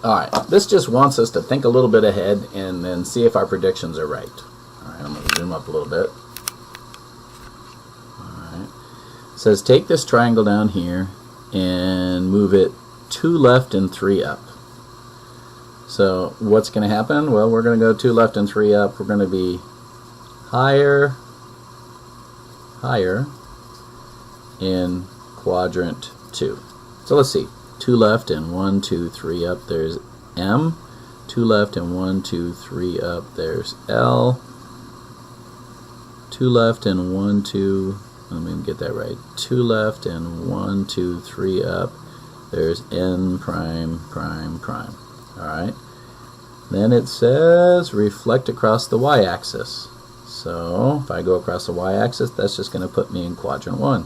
Alright, this just wants us to think a little bit ahead and then see if our predictions are right. Alright, I'm going to zoom up a little bit. Alright. It says take this triangle down here and move it 2 left and 3 up. So what's going to happen? Well, we're going to go 2 left and 3 up. We're going to be higher in quadrant 2. So let's see. 2 left and 1, 2, 3 up. There's M. 2 left and 1, 2, 3 up. There's L. 2 left and 1, 2. Let me get that right. 2 left and 1, 2, 3 up. There's N prime, prime, prime. Alright. Then it says reflect across the y-axis. So if I go across the y-axis, that's just going to put me in quadrant 1.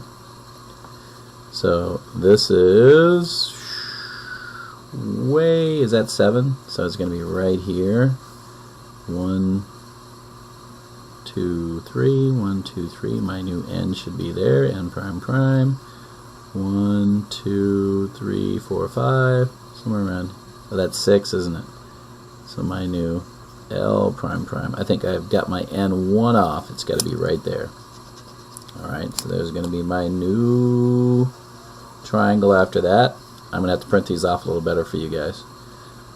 So this is is that 7? So it's going to be right here. 1, 2, 3, 1, 2, 3. My new n should be there. N prime prime. 1, 2, 3, 4, 5. Somewhere around. Oh, that's 6, isn't it? So my new L prime prime. I think I've got my n1 off. It's got to be right there. Alright, so there's going to be my new triangle after that. I'm going to have to print these off a little better for you guys.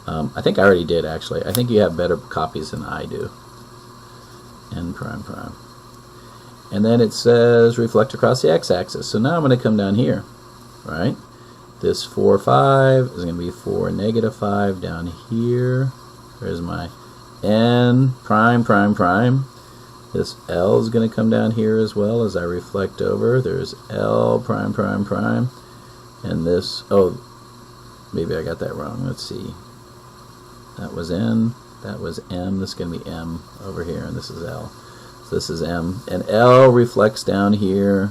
I think I already did, actually. I think you have better copies than I do. N prime prime. And then it says reflect across the x-axis. So now I'm going to come down here. Right? This 4, 5 is going to be 4, negative 5 down here. There's my N prime prime prime. This L is going to come down here as well as I reflect over. There's L prime prime prime. And this, oh, maybe I got that wrong. Let's see. That was N, that was M. This is going to be M over here, and this is L. So this is M. And L reflects down here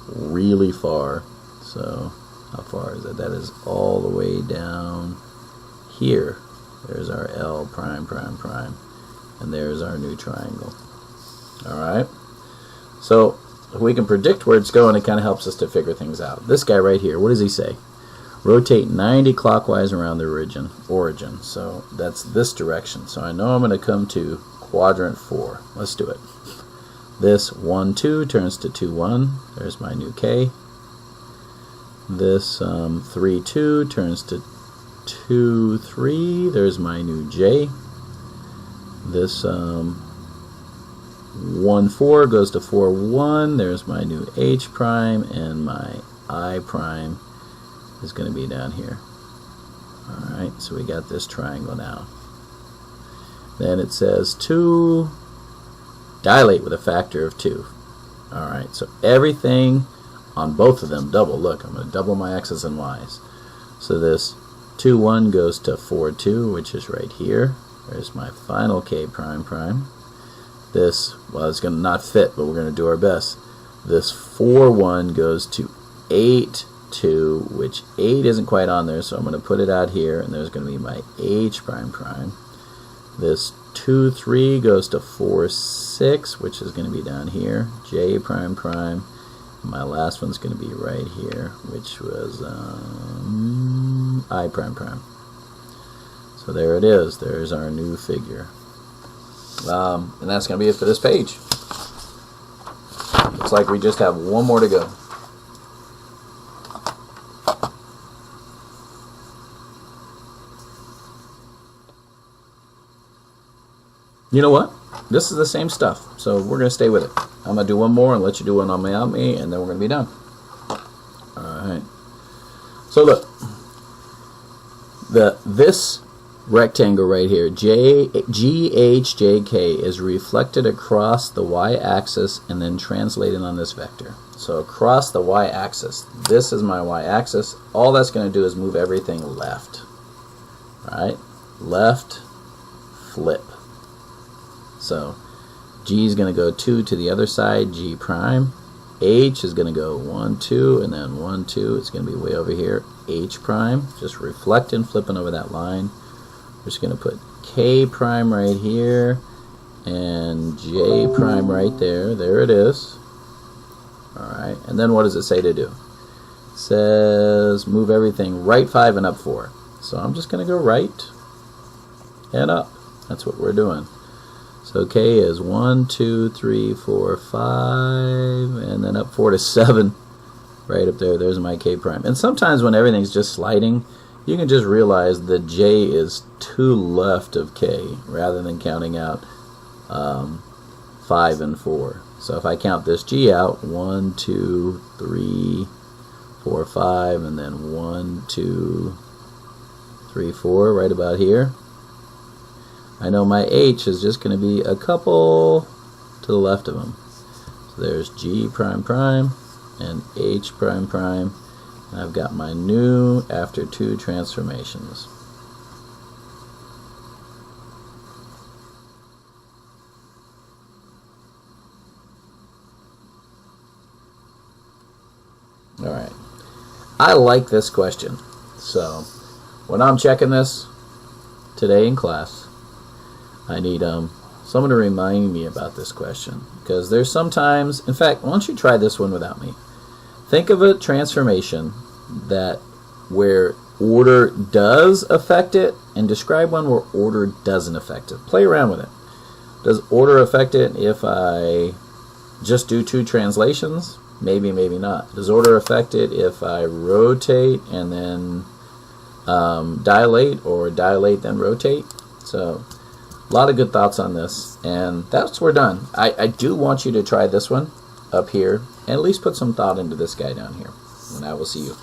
really far. So how far is that? That is all the way down here. There's our L prime prime prime. And there's our new triangle. Alright, so if we can predict where it's going, it kind of helps us to figure things out. This guy right here, what does he say? Rotate 90 clockwise around the origin. So that's this direction. So I know I'm going to come to quadrant 4. Let's do it. This 1, 2 turns to 2, 1. There's my new K. This 3, 2 turns to 2, 3. There's my new J. This 1, 4 goes to 4, 1. There's my new H prime, and my I prime is going to be down here. Alright, so we got this triangle now. Then it says 2, dilate with a factor of 2. Alright, so everything on both of them double. Look, I'm going to double my x's and y's. So this 2, 1 goes to 4, 2, which is right here. There's my final K prime prime. This, well, it's going to not fit, but we're going to do our best. This 4, 1 goes to 8, 2, which 8 isn't quite on there, so I'm going to put it out here, and there's going to be my H prime prime. This 2, 3 goes to 4, 6, which is going to be down here, J prime prime. And my last one's going to be right here, which was I prime prime. So there it is. There's our new figure. And that's going to be it for this page. Looks like we just have one more to go. You know what? This is the same stuff, so we're going to stay with it. I'm going to do one more and let you do one on me, and then we're going to be done. Alright. So look. This rectangle right here, GHJK, is reflected across the y-axis and then translated on this vector. So across the y-axis, this is my y-axis. All that's going to do is move everything left. Right? Left, flip. So G is going to go 2 to the other side, G prime. H is going to go 1, 2, and then 1, 2. It's going to be way over here, H prime. Just reflecting, flipping over that line. We're just going to put K prime right here and J prime right there. There it is. Alright, and then what does it say to do? It says move everything right 5 and up 4. So I'm just going to go right and up. That's what we're doing. So K is 1, 2, 3, 4, 5, and then up 4 to 7. Right up there, there's my K prime. And sometimes when everything's just sliding, you can just realize that J is to left of K rather than counting out 5 and 4. So if I count this G out, 1, 2, 3, 4, 5, and then 1, 2, 3, 4, right about here. I know my H is just going to be a couple to the left of them. So there's G prime prime and H prime prime. And I've got my new after 2 transformations. Alright. I like this question. So when I'm checking this today in class, I need someone to remind me about this question, because there's sometimes, in fact, why don't you try this one without me? Think of a transformation that where order does affect it, and describe one where order doesn't affect it. Play around with it. Does order affect it if I just do 2 translations? Maybe, maybe not. Does order affect it if I rotate and then dilate, or dilate then rotate? So a lot of good thoughts on this, and that's we're done. I do want you to try this one up here and at least put some thought into this guy down here, and I will see you.